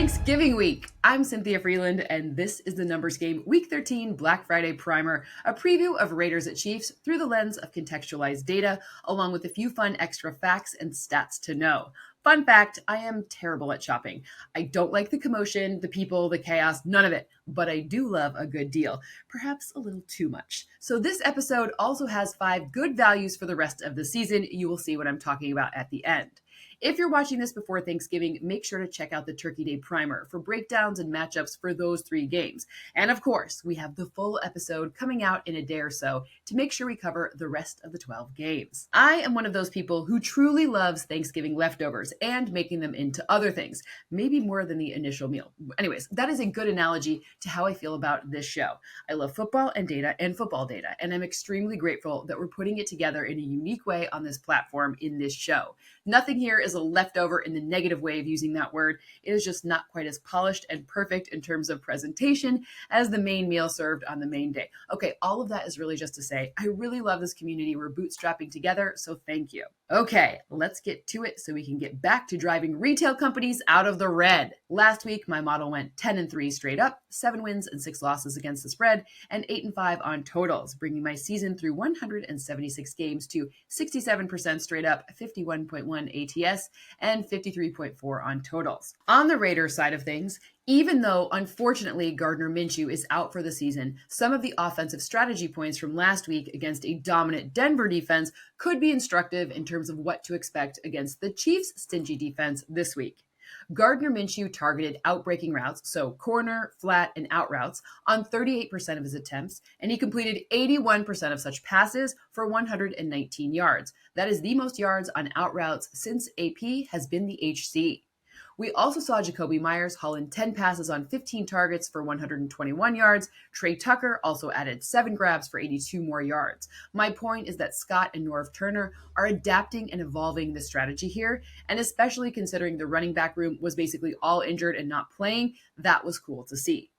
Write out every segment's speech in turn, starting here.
Thanksgiving week. I'm Cynthia Frelund, and this is the Numbers Game Week 13 Black Friday Primer, a preview of Raiders at Chiefs through the lens of contextualized data, along with a few fun extra facts and stats to know. Fun fact, I am terrible at shopping. I don't like the commotion, the people, the chaos, none of it, but I do love a good deal, perhaps a little too much. So this episode also has 5 good values for the rest of the season. You will see what I'm talking about at the end. If you're watching this before Thanksgiving, make sure to check out the Turkey Day Primer for breakdowns and matchups for those 3 games. And of course, we have the full episode coming out in a day or so to make sure we cover the rest of the 12 games. I am one of those people who truly loves Thanksgiving leftovers and making them into other things, maybe more than the initial meal. Anyways, that is a good analogy to how I feel about this show. I love football and data and football data, and I'm extremely grateful that we're putting it together in a unique way on this platform in this show. Nothing here is a leftover in the negative way of using that word. It is just not quite as polished and perfect in terms of presentation as the main meal served on the main day. Okay, all of that is really just to say, I really love this community. We're bootstrapping together, so thank you. Okay, let's get to it so we can get back to driving retail companies out of the red. Last week, my model went 10-3 straight up, 7 wins and 6 losses against the spread, and 8-5 on totals, bringing my season through 176 games to 67% straight up, 51.1 ATS, and 53.4 on totals. On the Raiders side of things, even though, unfortunately, Gardner Minshew is out for the season, some of the offensive strategy points from last week against a dominant Denver defense could be instructive in terms of what to expect against the Chiefs' stingy defense this week. Gardner Minshew targeted outbreaking routes, so corner, flat, and out routes, on 38% of his attempts, and he completed 81% of such passes for 119 yards. That is the most yards on out routes since AP has been the HC. We also saw Jacoby Myers haul in 10 passes on 15 targets for 121 yards. Trey Tucker also added 7 grabs for 82 more yards. My point is that Scott and Norv Turner are adapting and evolving the strategy here, and especially considering the running back room was basically all injured and not playing, that was cool to see.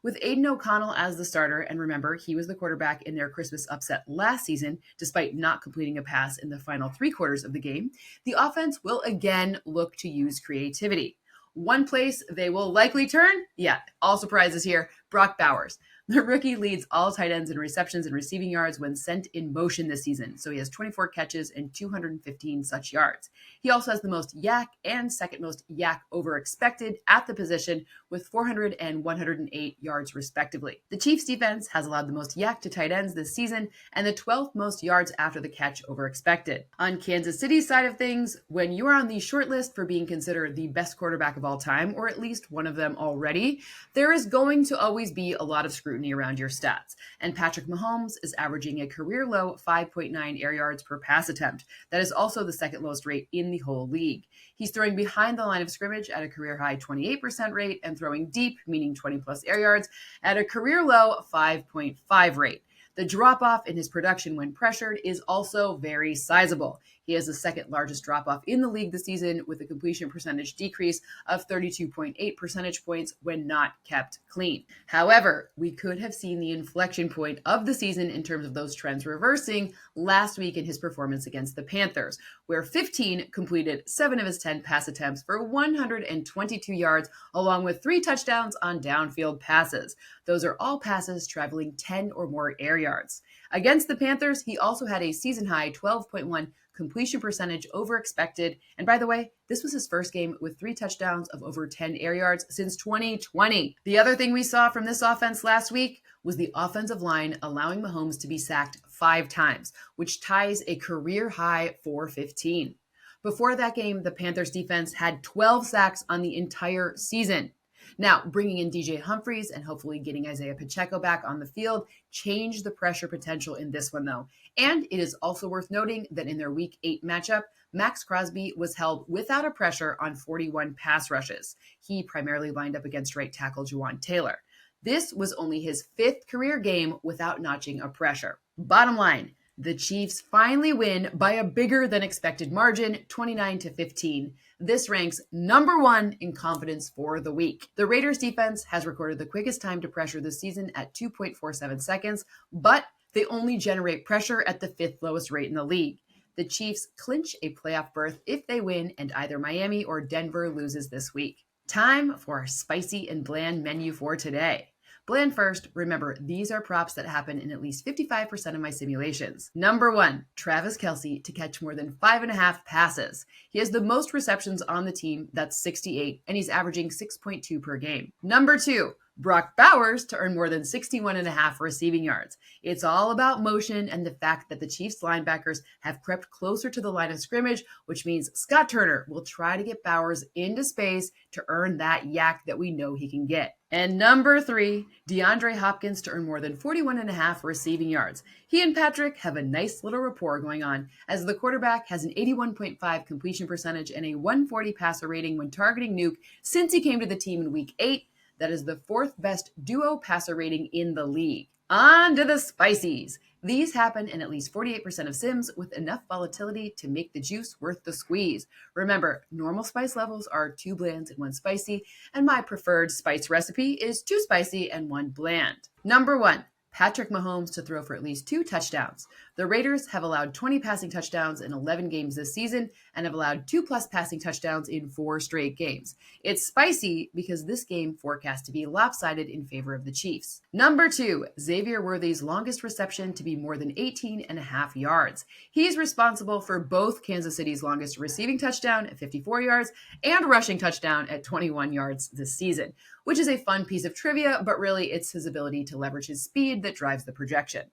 With Aiden O'Connell as the starter, and remember, he was the quarterback in their Christmas upset last season, despite not completing a pass in the final 3 quarters of the game, the offense will again look to use creativity. One place they will likely turn? Yeah, all surprises here, Brock Bowers. The rookie leads all tight ends in receptions and receiving yards when sent in motion this season, so he has 24 catches and 215 such yards. He also has the most yak and second most yak over expected at the position with 400 and 108 yards respectively. The Chiefs defense has allowed the most yak to tight ends this season and the 12th most yards after the catch over expected. On Kansas City's side of things, when you are on the short list for being considered the best quarterback of all time, or at least one of them already, there is going to always be a lot of scrutiny around your stats. And Patrick Mahomes is averaging a career low 5.9 air yards per pass attempt. That is also the second lowest rate in the whole league. He's throwing behind the line of scrimmage at a career high 28% rate and throwing deep, meaning 20 plus air yards, at a career low 5.5 rate. The drop-off in his production when pressured is also very sizable. He has the second largest drop-off in the league this season with a completion percentage decrease of 32.8 percentage points when not kept clean. However, we could have seen the inflection point of the season in terms of those trends reversing last week in his performance against the Panthers, where 15 completed 7 of his 10 pass attempts for 122 yards, along with 3 touchdowns on downfield passes. Those are all passes traveling 10 or more air yards. Against the Panthers, he also had a season-high 12.1 completion percentage over expected. And by the way, this was his first game with 3 touchdowns of over 10 air yards since 2020. The other thing we saw from this offense last week was the offensive line allowing Mahomes to be sacked 5 times, which ties a career high for 15. Before that game, the Panthers defense had 12 sacks on the entire season. Now, bringing in DJ Humphries and hopefully getting Isaiah Pacheco back on the field changed the pressure potential in this one, though. And it is also worth noting that in their Week 8 matchup, Max Crosby was held without a pressure on 41 pass rushes. He primarily lined up against right tackle Juwan Taylor. This was only his 5th career game without notching a pressure. Bottom line, the Chiefs finally win by a bigger than expected margin, 29-15. This ranks number 1 in confidence for the week. The Raiders defense has recorded the quickest time to pressure this season at 2.47 seconds, but they only generate pressure at the 5th lowest rate in the league. The Chiefs clinch a playoff berth if they win and either Miami or Denver loses this week. Time for our spicy and bland menu for today. Bland first, remember, these are props that happen in at least 55% of my simulations. Number 1, Travis Kelce to catch more than 5.5 passes. He has the most receptions on the team, that's 68, and he's averaging 6.2 per game. Number 2, Brock Bowers to earn more than 61.5 receiving yards. It's all about motion and the fact that the Chiefs linebackers have crept closer to the line of scrimmage, which means Scott Turner will try to get Bowers into space to earn that yak that we know he can get. And number 3, DeAndre Hopkins to earn more than 41.5 receiving yards. He and Patrick have a nice little rapport going on, as the quarterback has an 81.5 completion percentage and a 140 passer rating when targeting Nuke since he came to the team in Week 8. That is the 4th best duo passer rating in the league. On to the spicies. These happen in at least 48% of sims with enough volatility to make the juice worth the squeeze. Remember, normal spice levels are 2 blands and 1 spicy, and my preferred spice recipe is 2 spicy and 1 bland. Number 1, Patrick Mahomes to throw for at least 2 touchdowns. The Raiders have allowed 20 passing touchdowns in 11 games this season and have allowed 2+ passing touchdowns in 4 straight games. It's spicy because this game forecast to be lopsided in favor of the Chiefs. Number 2, Xavier Worthy's longest reception to be more than 18.5 yards. He's responsible for both Kansas City's longest receiving touchdown at 54 yards and rushing touchdown at 21 yards this season, which is a fun piece of trivia, but really it's his ability to leverage his speed that drives the projection.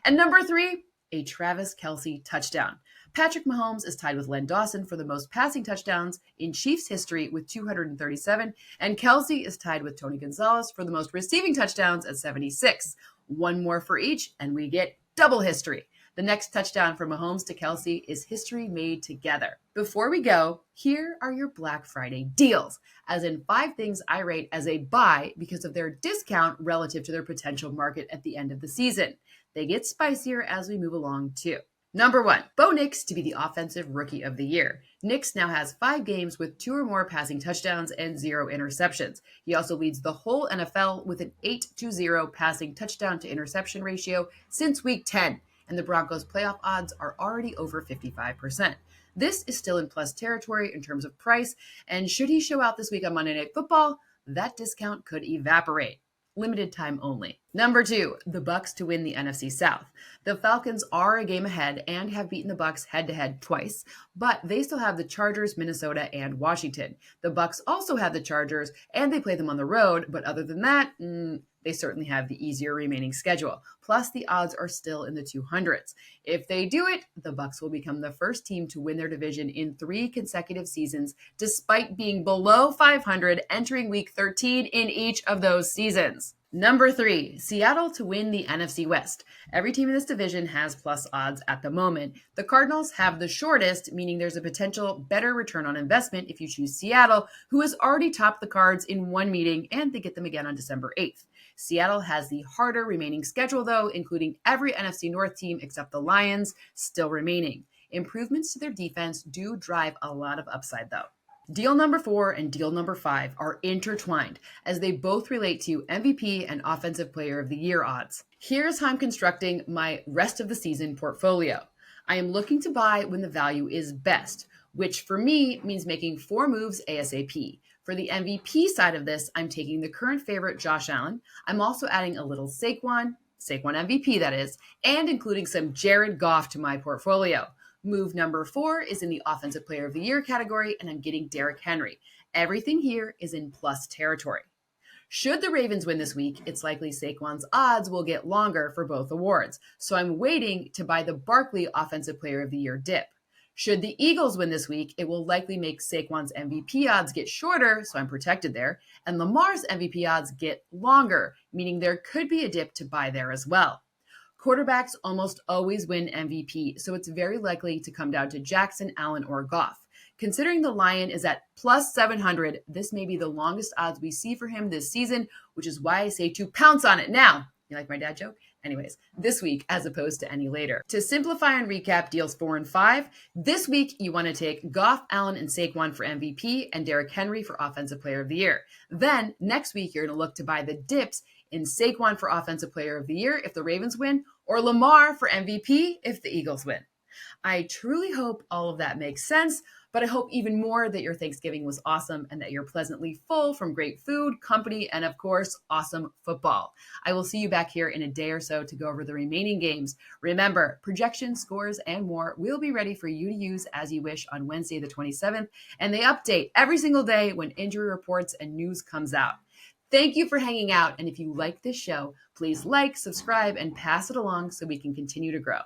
And number 3, a Travis Kelce touchdown. Patrick Mahomes is tied with Len Dawson for the most passing touchdowns in Chiefs history with 237, and Kelce is tied with Tony Gonzalez for the most receiving touchdowns at 76. One more for each, and we get double history. The next touchdown from Mahomes to Kelce is history made together. Before we go, here are your Black Friday deals, as in 5 things I rate as a buy because of their discount relative to their potential market at the end of the season. They get spicier as we move along too. Number 1, Bo Nix to be the Offensive Rookie of the Year. Nix now has 5 games with 2 or more passing touchdowns and 0 interceptions. He also leads the whole NFL with an 8-0 passing touchdown to interception ratio since Week 10, and the Broncos' playoff odds are already over 55%. This is still in plus territory in terms of price, and should he show out this week on Monday Night Football, that discount could evaporate. Limited time only. Number 2, the Bucs to win the NFC South. The Falcons are a game ahead and have beaten the Bucs head-to-head twice, but they still have the Chargers, Minnesota, and Washington. The Bucs also have the Chargers, and they play them on the road, but other than that, they certainly have the easier remaining schedule. Plus, the odds are still in the 200s. If they do it, the Bucs will become the first team to win their division in 3 consecutive seasons, despite being below 500 entering Week 13 in each of those seasons. Number 3, Seattle to win the NFC West. Every team in this division has plus odds at the moment. The Cardinals have the shortest, meaning there's a potential better return on investment if you choose Seattle, who has already topped the Cards in 1 meeting, and they get them again on December 8th. Seattle has the harder remaining schedule, though, including every NFC North team except the Lions still remaining. Improvements to their defense do drive a lot of upside, though. Deal number 4 and deal number 5 are intertwined, as they both relate to MVP and Offensive Player of the Year odds. Here's how I'm constructing my rest of the season portfolio. I am looking to buy when the value is best, which for me means making 4 moves ASAP. For the MVP side of this, I'm taking the current favorite Josh Allen. I'm also adding a little Saquon MVP that is, and including some Jared Goff to my portfolio. Move number 4 is in the Offensive Player of the Year category, and I'm getting Derrick Henry. Everything here is in plus territory. Should the Ravens win this week, it's likely Saquon's odds will get longer for both awards, so I'm waiting to buy the Barkley Offensive Player of the Year dip. Should the Eagles win this week, it will likely make Saquon's MVP odds get shorter, so I'm protected there, and Lamar's MVP odds get longer, meaning there could be a dip to buy there as well. Quarterbacks almost always win MVP, so it's very likely to come down to Jackson, Allen, or Goff. Considering the Lion is at plus 700, this may be the longest odds we see for him this season, which is why I say to pounce on it now. You like my dad joke? Anyways, this week as opposed to any later. To simplify and recap deals 4 and 5, this week you want to take Goff, Allen, and Saquon for MVP and Derrick Henry for Offensive Player of the Year. Then next week you're going to look to buy the dips in Saquon for Offensive Player of the Year if the Ravens win, or Lamar for MVP if the Eagles win. I truly hope all of that makes sense, but I hope even more that your Thanksgiving was awesome and that you're pleasantly full from great food, company, and of course, awesome football. I will see you back here in a day or so to go over the remaining games. Remember, projections, scores, and more will be ready for you to use as you wish on Wednesday, the 27th, and they update every single day when injury reports and news comes out. Thank you for hanging out. And if you like this show, please like, subscribe, and pass it along so we can continue to grow.